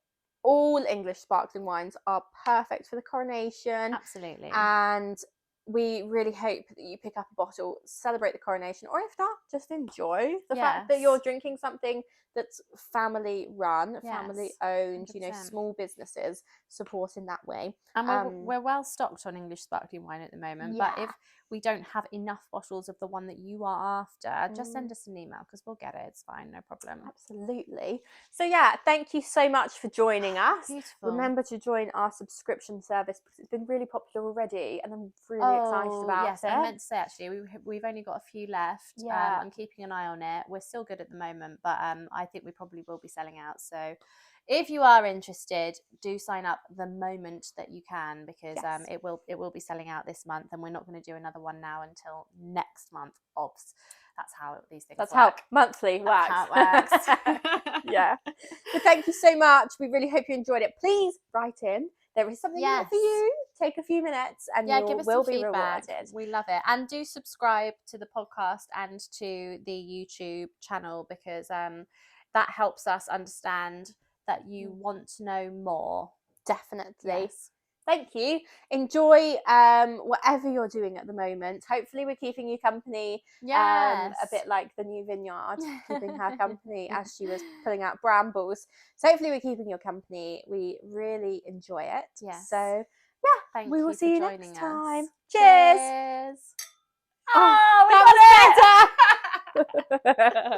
all English sparkling wines are perfect for the coronation. Absolutely. And we really hope that you pick up a bottle, celebrate the coronation, or if not, just enjoy the fact that you're drinking something that's family run, family owned, 100%. You know, small businesses support in that way. And we're well stocked on English sparkling wine at the moment, but if we don't have enough bottles of the one that you are after, just send us an email because we'll get it. It's fine, no problem. Absolutely. So yeah, thank you so much for joining us. Beautiful. Remember to join our subscription service because it's been really popular already and I'm really excited about it. Yes, I meant to say actually, we've only got a few left. Yeah. I'm keeping an eye on it. We're still good at the moment, but I think we probably will be selling out. So if you are interested, do sign up the moment that you can because it will be selling out this month, and we're not going to do another one now until next month. Obs. That's how these things work. How monthly works. That's how it works. Yeah. So thank you so much. We really hope you enjoyed it. Please write in. There is something here for you. Take a few minutes and you will be rewarded. We love it. And do subscribe to the podcast and to the YouTube channel because that helps us understand that you want to know more. Definitely. Yes. Thank you. Enjoy whatever you're doing at the moment. Hopefully we're keeping you company. Yes. A bit like the new Vineyard, keeping her company as she was pulling out brambles. So hopefully we're keeping your company. We really enjoy it. Yes. So yeah, we will see you next time. Cheers. Oh, we got it!